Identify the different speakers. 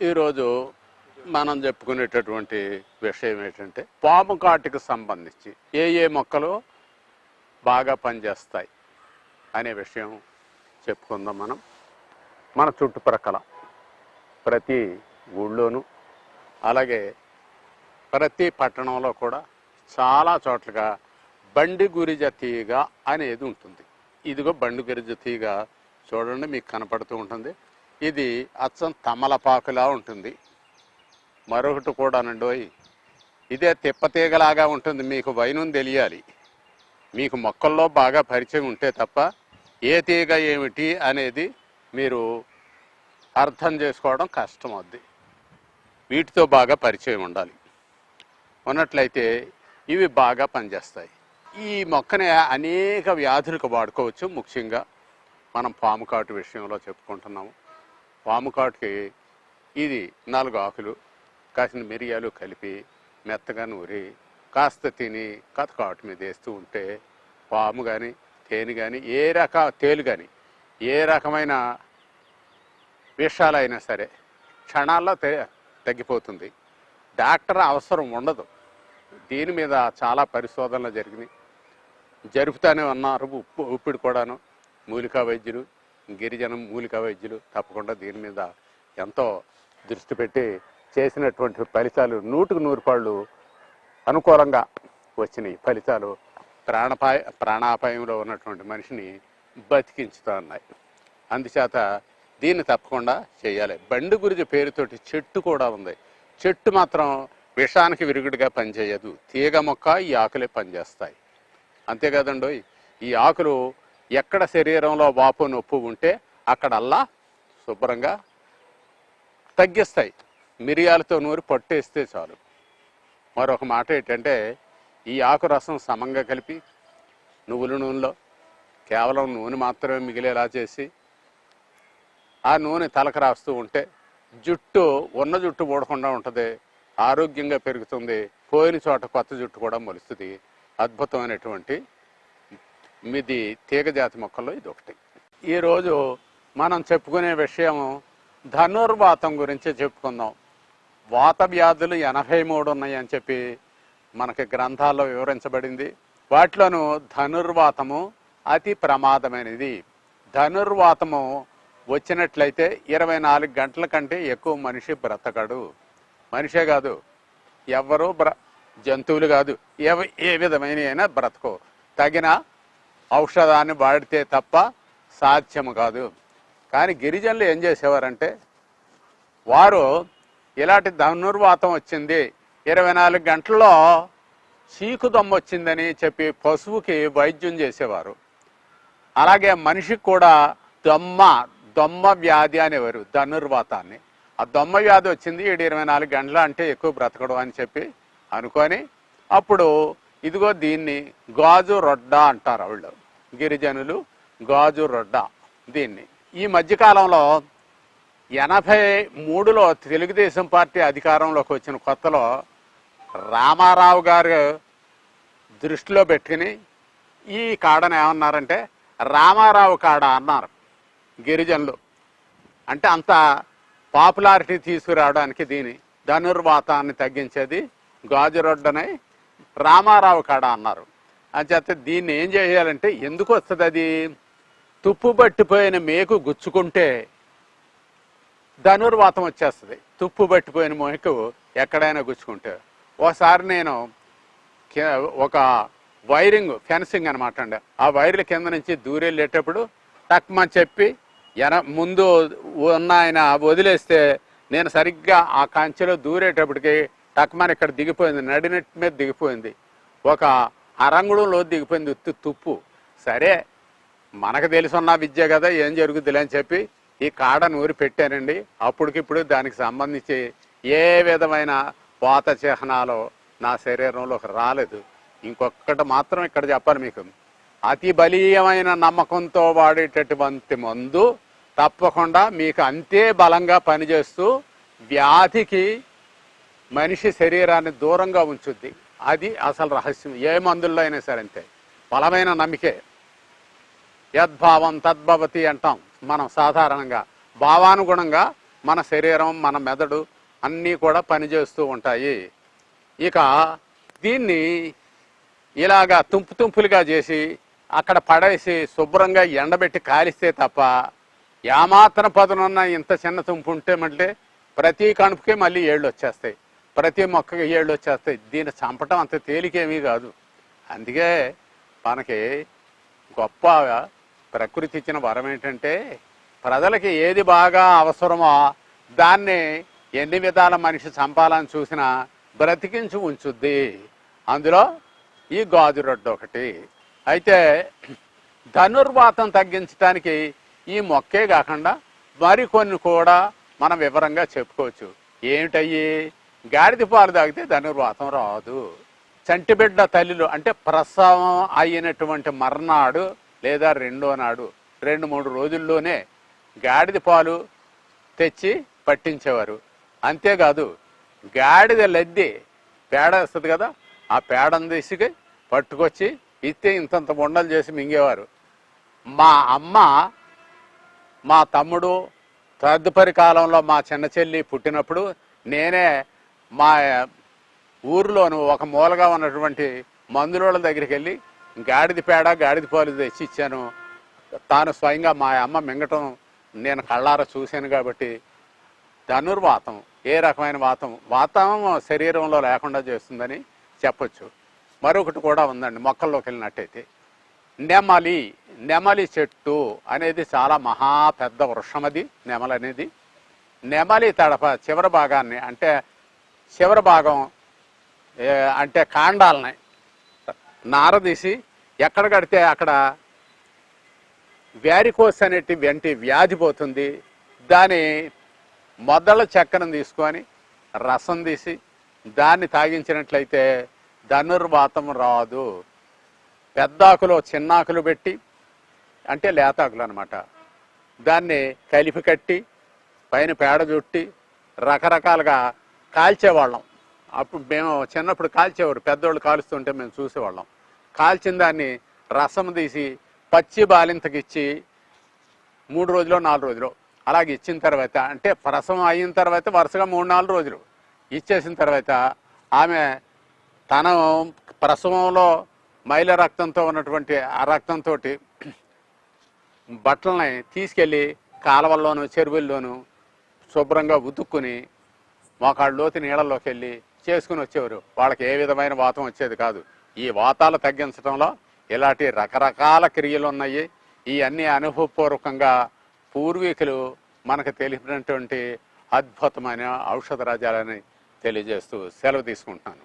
Speaker 1: ఈరోజు మనం చెప్పుకునేటటువంటి విషయం ఏంటంటే పాము కాటుకు సంబంధించి ఏ మొక్కలు బాగా పనిచేస్తాయి అనే విషయం చెప్పుకుందాం. మన చుట్టుప్రక్కల ప్రతి ఊళ్ళోనూ అలాగే ప్రతి పట్టణంలో కూడా చాలా చోట్లగా బండి గురిజ తీగ అనేది ఉంటుంది. ఇదిగో బండి గురిజ తీగ చూడండి, మీకు కనపడుతూ ఉంటుంది. ఇది అచ్చం తమలపాకులా ఉంటుంది. మరొకటి కూడానండి, ఇదే తిప్పతీగలాగా ఉంటుంది. మీకు వైనం తెలియాలి, మీకు మొక్కల్లో బాగా పరిచయం ఉంటే తప్ప ఏ తీగ ఏమిటి అనేది మీరు అర్థం చేసుకోవడం కష్టం అవుద్ది. వీటితో బాగా పరిచయం ఉండాలి. ఉన్నట్లయితే ఇవి బాగా పనిచేస్తాయి. ఈ మొక్కని అనేక వ్యాధులకు వాడుకోవచ్చు. ముఖ్యంగా మనం పాము కాటు విషయంలో చెప్పుకుంటున్నాము. పాము కాటుకి ఇది 4 ఆకులు కాసిన మిరియాలు కలిపి మెత్తగా నూరి కాస్త తిని కాటు మీద వేస్తూ ఉంటే పాము కానీ తేనె కానీ తేలు కానీ ఏ రకమైన విషాలైనా సరే క్షణాల్లో తగ్గిపోతుంది. డాక్టర్ అవసరం ఉండదు. దీని మీద చాలా పరిశోధనలు జరుపుతూనే ఉన్నారు. ఇప్పుడు కూడాను మూలికా వైద్యులు, గిరిజన మూలికా వైద్యులు తప్పకుండా దీని మీద ఎంతో దృష్టి పెట్టి చేసినటువంటి ఫలితాలు 100కు 100 అనుకూలంగా వచ్చినాయి. ఫలితాలు ప్రాణాపాయంలో ఉన్నటువంటి మనిషిని బతికించుతూ ఉన్నాయి. అందుచేత దీన్ని తప్పకుండా చేయాలి. బండి గురిజ పేరుతోటి చెట్టు కూడా ఉంది. చెట్టు మాత్రం విషానికి విరుగుడిగా పనిచేయదు. తీగ మొక్క ఈ ఆకులే పనిచేస్తాయి. అంతేకాదండి, ఈ ఆకులు ఎక్కడ శరీరంలో వాపు నొప్పు ఉంటే అక్కడల్లా శుభ్రంగా తగ్గిస్తాయి. మిరియాలతో నూరి పట్టేస్తే చాలు. మరొక మాట ఏంటంటే, ఈ ఆకు రసం సమంగా కలిపి నువ్వుల నూనెలో కేవలం నూనె మాత్రమే మిగిలేలా చేసి ఆ నూనె తలకు రాస్తూ ఉంటే ఉన్న జుట్టు ఊడకుండా ఉంటుంది, ఆరోగ్యంగా పెరుగుతుంది, పోయిన చోట కొత్త జుట్టు కూడా మొలుస్తుంది. అద్భుతమైనటువంటి మీది తీగజాతి మొక్కల్లో ఇది ఒకటి. ఈరోజు మనం చెప్పుకునే విషయం ధనుర్వాతం గురించి చెప్పుకుందాం. వాత వ్యాధులు 83 ఉన్నాయని చెప్పి మనకి గ్రంథాల్లో వివరించబడింది. వాటిలోనూ ధనుర్వాతము అతి ప్రమాదమైనది. ధనుర్వాతము వచ్చినట్లయితే 24 గంటల కంటే ఎక్కువ మనిషి బ్రతకడు. మనిషే కాదు, ఎవ్వరూ జంతువులు కాదు, ఏ విధమైన అయినా బ్రతకో. తగిన ఔషధాన్ని వాడితే తప్ప సాధ్యము కాదు. కానీ గిరిజనులు ఏం చేసేవారంటే, వారు ఇలాంటి ధనుర్వాతం వచ్చింది 24 గంటల్లో చీకు దొమ్మ వచ్చిందని చెప్పి పశువుకి వైద్యం చేసేవారు. అలాగే మనిషికి కూడా దొమ్మ వ్యాధి అనేవారు ధనుర్వాతాన్ని. ఆ దొమ్మ వ్యాధి వచ్చింది 24 గంటల అంటే ఎక్కువ బ్రతకడం అని చెప్పి అనుకొని అప్పుడు ఇదిగో దీన్ని గాజు రొడ్డ అంటారు వాళ్ళు గిరిజనులు. గాజు రొడ్డ దీన్ని ఈ మధ్యకాలంలో 83లో తెలుగుదేశం పార్టీ అధికారంలోకి వచ్చిన కొత్తలో రామారావు గారు దృష్టిలో పెట్టుకుని ఈ కాడను ఏమన్నారంటే రామారావు కాడ అన్నారు గిరిజనులు. అంటే అంత పాపులారిటీ తీసుకురావడానికి దీని ధనుర్వాతాన్ని తగ్గించేది గాజు రొడ్డనై రామారావు కాడ అన్నారు. అంచేత దీన్ని ఏం చేయాలంటే, ఎందుకు వస్తుంది అది, తుప్పు పట్టిపోయిన మేకు గుచ్చుకుంటే ధనుర్వాతం వచ్చేస్తుంది. తుప్పు పట్టిపోయిన మేకు ఎక్కడైనా గుచ్చుకుంటే. ఒకసారి నేను ఒక ఫెన్సింగ్ అనమాట అండి, ఆ వైర్ల కింద నుంచి దూరెళ్ళేటప్పుడు టక్మని చెప్పి ముందు ఉన్న ఆయన వదిలేస్తే నేను సరిగ్గా ఆ కంచెలో దూరేటప్పటికి టక్మని ఇక్కడ దిగిపోయింది, నడినెట్ మీద దిగిపోయింది, ఒక అరంగుళంలో దిగిపోయింది తుప్పు. సరే మనకు తెలుసున్న విద్య కదా, ఏం జరుగుద్దిలే అని చెప్పి ఈ కాడ నూరి పెట్టానండి. అప్పటికిప్పుడు దానికి సంబంధించి ఏ విధమైన వాత చిహ్నాలు నా శరీరంలోకి రాలేదు. ఇంకొకటి మాత్రం ఇక్కడ చెప్పాలి మీకు, అతి బలీయమైన నమ్మకంతో వాడేటటువంటి మందు తప్పకుండా మీకు అంతే బలంగా పనిచేస్తూ వ్యాధికి మనిషి శరీరాన్ని దూరంగా ఉంచుద్ది. అది అసలు రహస్యం. ఏ మందుల్లో అయినా సరే అంతే, బలమైన నమ్మికే. యద్భావం తద్భవతి అంటాం మనం సాధారణంగా. భావానుగుణంగా మన శరీరం, మన మెదడు అన్నీ కూడా పనిచేస్తూ ఉంటాయి. ఇక దీన్ని ఇలాగా తుంపులుగా చేసి అక్కడ పడేసి శుభ్రంగా ఎండబెట్టి కాలిస్తే తప్ప ఏమాత్రం పదునున్న ఇంత చిన్న తుంపు ఉంటే మళ్ళీ ప్రతి కణుపుకే మళ్ళీ ఏళ్ళు వచ్చేస్తాయి, ప్రతి మొక్కకి ఏళ్ళు వచ్చేస్తాయి. దీన్ని చంపటం అంత తేలికేమీ కాదు. అందుకే మనకి గొప్ప ప్రకృతి ఇచ్చిన వరం ఏంటంటే ప్రజలకి ఏది బాగా అవసరమో దాన్ని ఎన్ని విధాల మనిషి చంపాలని చూసినా బ్రతికించి ఉంచుద్ది. అందులో ఈ గాజు రొడ్డు ఒకటి. అయితే ధనుర్వాతం తగ్గించడానికి ఈ మొక్కే కాకుండా మరికొన్ని కూడా మనం వివరంగా చెప్పుకోవచ్చు. ఏమిటయ్యి? గాడిద పాలు తాగితే ధనుర్వాతం రాదు. చంటిబిడ్డ తల్లిలో అంటే ప్రసవం అయినటువంటి మర్నాడు లేదా రెండో నాడు 2-3 రోజుల్లోనే గాడిద పాలు తెచ్చి పట్టించేవారు. అంతేకాదు గాడిద లద్ది పేడ వస్తుంది కదా, ఆ పేడను తీసుకు పట్టుకొచ్చి ఇస్తే ఇంతంత బొండలు చేసి మింగేవారు. మా అమ్మ, మా తమ్ముడు, తదుపరి కాలంలో మా చిన్న చెల్లి పుట్టినప్పుడు నేనే మా ఊరిలోను ఒక మూలగా ఉన్నటువంటి మందులోళ్ళ దగ్గరికి వెళ్ళి గాడిద పేడ, గాడిద పాలు తెచ్చి ఇచ్చాను. తాను స్వయంగా మా అమ్మ మింగటం నేను కళ్ళారా చూశాను. కాబట్టి ధనుర్వాతం ఏ రకమైన వాతం శరీరంలో లేకుండా చేస్తుందని చెప్పొచ్చు. మరొకటి కూడా ఉందండి, మొక్కల్లోకి వెళ్ళినట్టయితే నెమలి చెట్టు అనేది చాలా మహా పెద్ద వృక్షం. అది నెమలి అనేది. నెమలి తడప చివరి భాగాన్ని అంటే చివరి భాగం అంటే కాండాలని నారదీసి ఎక్కడ కడితే అక్కడ వ్యారికోస్ అనేటి వ్యాధి పోతుంది. దాని మొదళ్ళ చెక్కను తీసుకొని రసం తీసి దాన్ని తాగించినట్లయితే ధనుర్వాతం రాదు. పెద్దాకులో చిన్నాకులు పెట్టి అంటే లేతాకులు అనమాట, దాన్ని కలిపి కట్టి పైన పేడ చుట్టి రకరకాలుగా కాల్చేవాళ్ళం. అప్పుడు మేము చిన్నప్పుడు కాల్చేవారు, పెద్దోళ్ళు కాలుస్తుంటే మేము చూసేవాళ్ళం. కాల్చిన దాన్ని రసం తీసి పచ్చి బాలింతకిచ్చి 3 రోజులు 4 రోజులు అలాగే ఇచ్చిన తర్వాత అంటే ప్రసవం అయిన తర్వాత వరుసగా 3-4 రోజులు ఇచ్చేసిన తర్వాత ఆమె తన ప్రసవంలో మైల రక్తంతో ఉన్నటువంటి ఆ రక్తంతో బట్టలని తీసుకెళ్ళి కాలువల్లోనూ చెరువుల్లోనూ శుభ్రంగా ఉతుక్కుని మోకాళ్ళ లోతు నీళ్ళల్లోకి వెళ్ళి చేసుకుని వచ్చేవారు. వాళ్ళకి ఏ విధమైన వాతం వచ్చేది కాదు. ఈ వాతాలు తగ్గించడంలో ఇలాంటి రకరకాల క్రియలు ఉన్నాయి. ఈ అన్ని అనుభవపూర్వకంగా పూర్వీకులు మనకు తెలిపినటువంటి అద్భుతమైన ఔషధ రాజ్యాలని తెలియజేస్తూ సెలవు తీసుకుంటున్నాను.